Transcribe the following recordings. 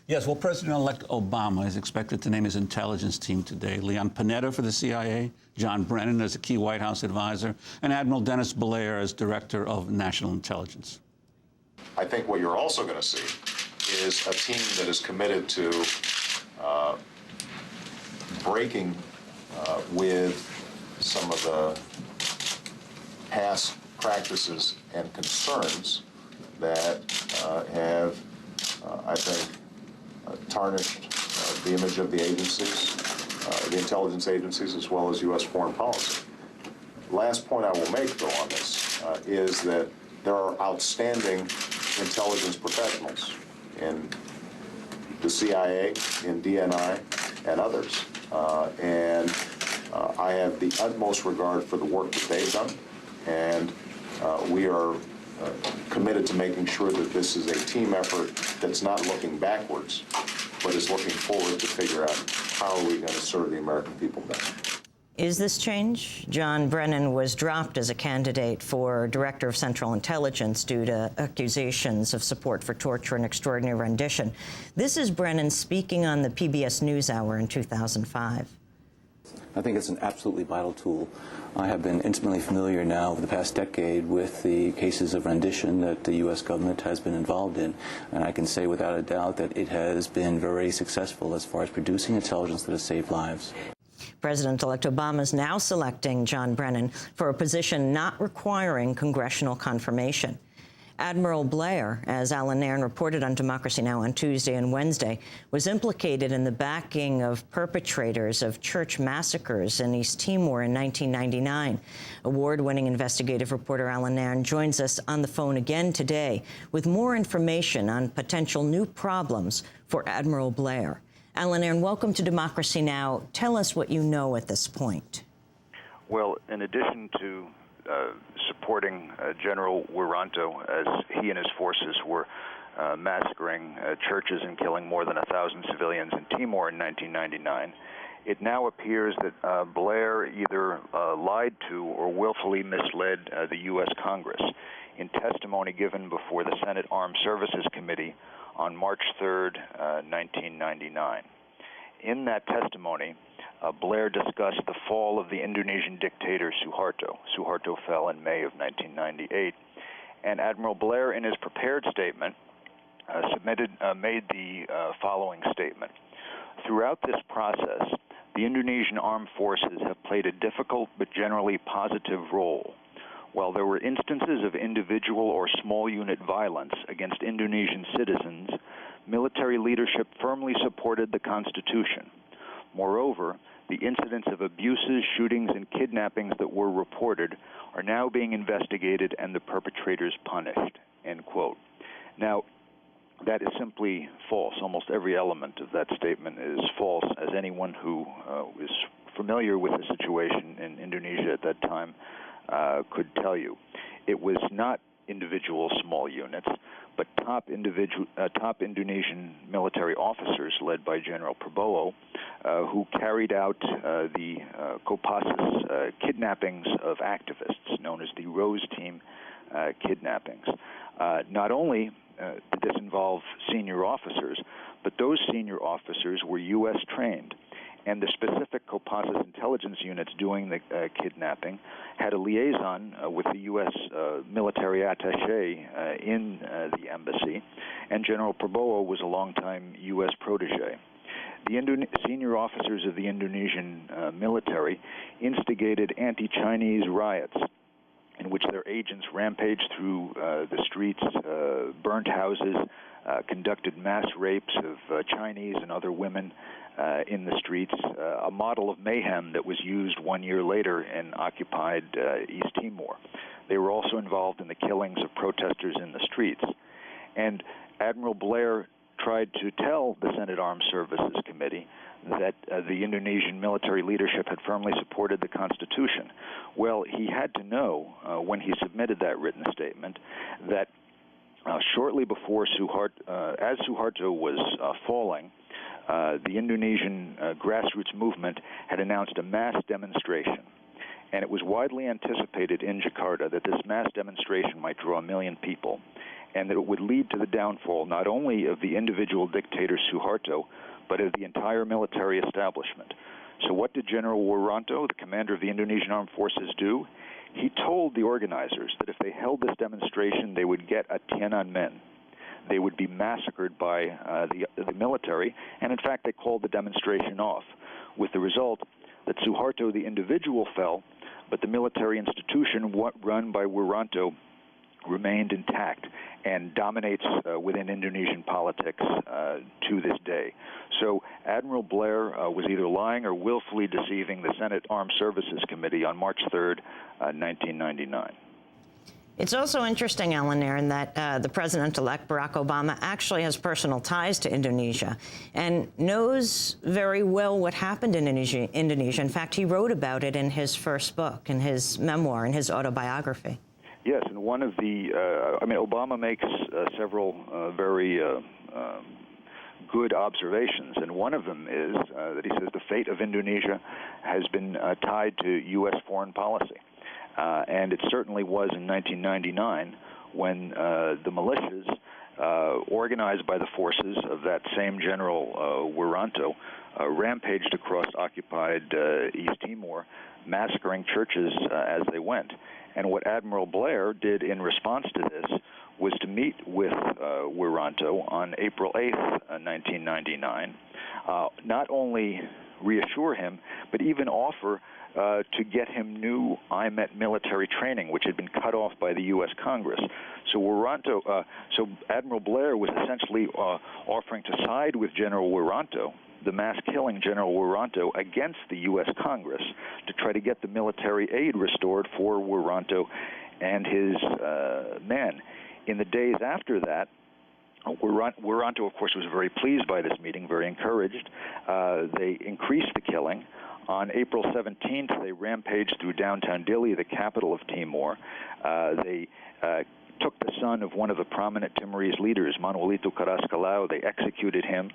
Yes, well, President-elect Obama is expected to name his intelligence team today. Leon Panetta for the CIA, John Brennan as a key White House advisor, and Admiral Dennis Blair as Director of National Intelligence. I think what you're also going to see is a team that is committed to breaking with some of the past practices and concerns that have, I think, tarnished the image of the agencies, the intelligence agencies, as well as U.S. foreign policy. Last point I will make, though, on this is that there are outstanding intelligence professionals in the CIA, in DNI, and others. And I have the utmost regard for the work that they've done, and we are committed to making sure that this is a team effort that's not looking backwards, but is looking forward to figure out how are we going to serve the American people best. Is this change? John Brennan was dropped as a candidate for Director of Central Intelligence due to accusations of support for torture and extraordinary rendition. This is Brennan speaking on the PBS NewsHour in 2005. I think it's an absolutely vital tool. I have been intimately familiar now over the past decade with the cases of rendition that the U.S. government has been involved in, and I can say without a doubt that it has been very successful as far as producing intelligence that has saved lives. President-elect Obama is now selecting John Brennan for a position not requiring congressional confirmation. Admiral Blair, as Allan Nairn reported on Democracy Now! On Tuesday and Wednesday, was implicated in the backing of perpetrators of church massacres in East Timor in 1999. Award-winning investigative reporter Allan Nairn joins us on the phone again today with more information on potential new problems for Admiral Blair. Allan Nairn, welcome to Democracy Now! Tell us what you know at this point. Well, in addition to supporting General Wiranto as he and his forces were massacring churches and killing more than 1,000 civilians in Timor in 1999, it now appears that Blair either lied to or willfully misled the U.S. Congress in testimony given before the Senate Armed Services Committee on March 3rd, 1999. In that testimony, Blair discussed the fall of the Indonesian dictator Suharto. Suharto fell in May of 1998. And Admiral Blair, in his prepared statement, made the following statement. Throughout this process, the Indonesian armed forces have played a difficult but generally positive role. While there were instances of individual or small unit violence against Indonesian citizens, military leadership firmly supported the Constitution. Moreover, the incidents of abuses, shootings, and kidnappings that were reported are now being investigated and the perpetrators punished, end quote. Now, that is simply false. Almost every element of that statement is false, as anyone who is familiar with the situation in Indonesia at that time could tell you. It was not individual small units, but top Indonesian military officers led by General Prabowo who carried out the Kopassus kidnappings of activists, known as the Rose Team kidnappings. Not only did this involve senior officers, but those senior officers were U.S. trained. And the specific Kopassus intelligence units doing the kidnapping had a liaison with the U.S. military attaché in the embassy, and General Prabowo was a longtime U.S. protege. The senior officers of the Indonesian military instigated anti-Chinese riots in which their agents rampaged through the streets, burnt houses, conducted mass rapes of Chinese and other women in the streets, a model of mayhem that was used 1 year later in occupied East Timor. They were also involved in the killings of protesters in the streets. And Admiral Blair tried to tell the Senate Armed Services Committee that the Indonesian military leadership had firmly supported the Constitution. Well, he had to know when he submitted that written statement that shortly before as Suharto was falling, the Indonesian grassroots movement had announced a mass demonstration. And it was widely anticipated in Jakarta that this mass demonstration might draw 1 million people. and that it would lead to the downfall not only of the individual dictator Suharto, but of the entire military establishment. So what did General Wiranto, the commander of the Indonesian Armed Forces, do? He told the organizers that if they held this demonstration, they would get a Tiananmen. They would be massacred by the military, and in fact, they called the demonstration off, with the result that Suharto, the individual, fell, but the military institution run by Wiranto remained intact and dominates within Indonesian politics to this day. So Admiral Blair was either lying or willfully deceiving the Senate Armed Services Committee on March 3rd, 1999. It's also interesting, Allan Nairn, that the president-elect Barack Obama actually has personal ties to Indonesia and knows very well what happened in Indonesia. In fact, he wrote about it in his first book, in his memoir, in his autobiography. Yes, and one of the, Obama makes several very good observations, and one of them is that he says the fate of Indonesia has been tied to U.S. foreign policy. And it certainly was in 1999 when the militias, organized by the forces of that same General Wiranto, rampaged across occupied East Timor, massacring churches as they went. And what Admiral Blair did in response to this was to meet with Wiranto on April 8th, 1999, not only reassure him, but even offer to get him new IMET military training, which had been cut off by the U.S. Congress. So so Admiral Blair was essentially offering to side with General Wiranto, the mass-killing General Wiranto, against the U.S. Congress to try to get the military aid restored for Wiranto and his men. In the days after that, Wiranto, of course, was very pleased by this meeting, very encouraged. They increased the killing. On April 17th, they rampaged through downtown Dili, the capital of Timor. They took the son of one of the prominent Timorese leaders, Manuelito Carrascalao. They executed him.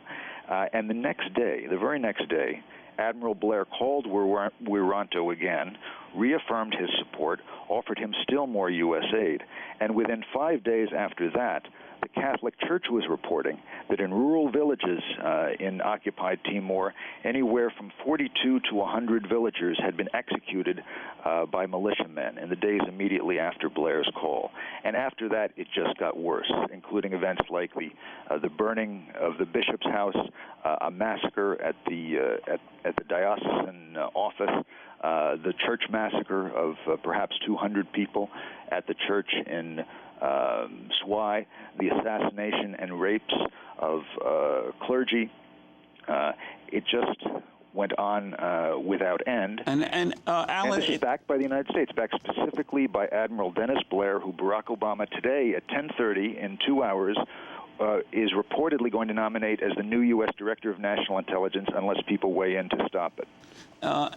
And the next day, the very next day, Admiral Blair called Wiranto again, reaffirmed his support, offered him still more U.S. aid. And within 5 days after that, the Catholic Church was reporting that in rural villages in occupied Timor, anywhere from 42 to 100 villagers had been executed by militiamen in the days immediately after Blair's call. And after that, it just got worse, including events like the burning of the bishop's house, a massacre at the diocesan office, the church massacre of perhaps 200 people at the church in Swai, the assassination and rapes of clergy. It just went on without end. And Allan, this is backed by the United States, backed specifically by Admiral Dennis Blair, who Barack Obama today at 10:30 in 2 hours is reportedly going to nominate as the new U.S. Director of National Intelligence unless people weigh in to stop it.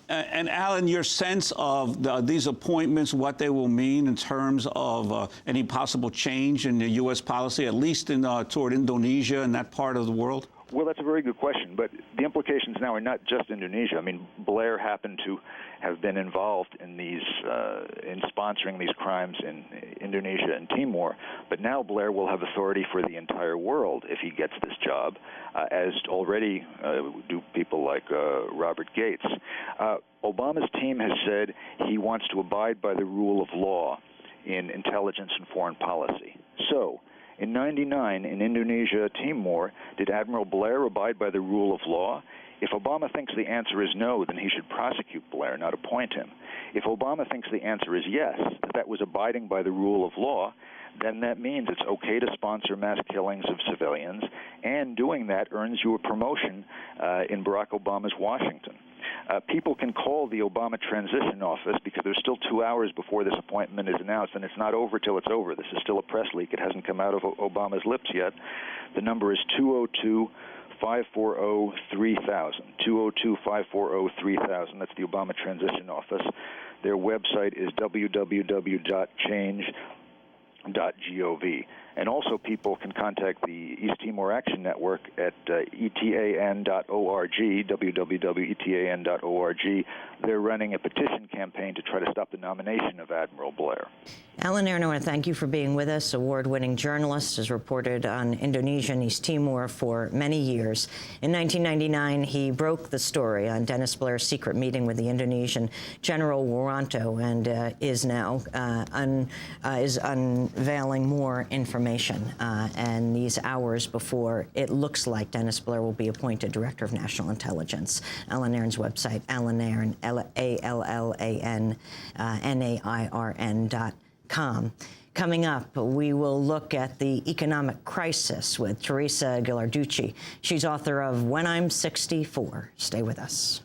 And Allan, your sense of these appointments, what they will mean in terms of any possible change in the U.S. policy, at least toward Indonesia and that part of the world? Well, that's a very good question, but the implications now are not just Indonesia. I mean, Blair happened to have been involved in these, in sponsoring these crimes in Indonesia and Timor, but now Blair will have authority for the entire world if he gets this job, as already do people like Robert Gates. Obama's team has said he wants to abide by the rule of law in intelligence and foreign policy. So, in '99, in Indonesia, Timor, did Admiral Blair abide by the rule of law? If Obama thinks the answer is no, then he should prosecute Blair, not appoint him. If Obama thinks the answer is yes, that was abiding by the rule of law, then that means it's okay to sponsor mass killings of civilians, and doing that earns you a promotion in Barack Obama's Washington. People can call the Obama Transition Office because there's still 2 hours before this appointment is announced, and it's not over till it's over. This is still a press leak. It hasn't come out of Obama's lips yet. The number is 202-540-3000. 202-540-3000. That's the Obama Transition Office. Their website is www.change.gov. And also people can contact the East Timor Action Network at etan.org, www.etan.org. They're running a petition campaign to try to stop the nomination of Admiral Blair. Allan Nairn, I want to thank you for being with us. Award-winning journalist, has reported on Indonesia and East Timor for many years. In 1999, he broke the story on Dennis Blair's secret meeting with the Indonesian General Wiranto, and is now is unveiling more information. And these hours before it looks like Dennis Blair will be appointed Director of National Intelligence. Allan Nairn's website, Allan Nairn, ALLANNAIRN.com. Coming up, we will look at the economic crisis with Teresa Ghilarducci. She's author of When I'm 64. Stay with us.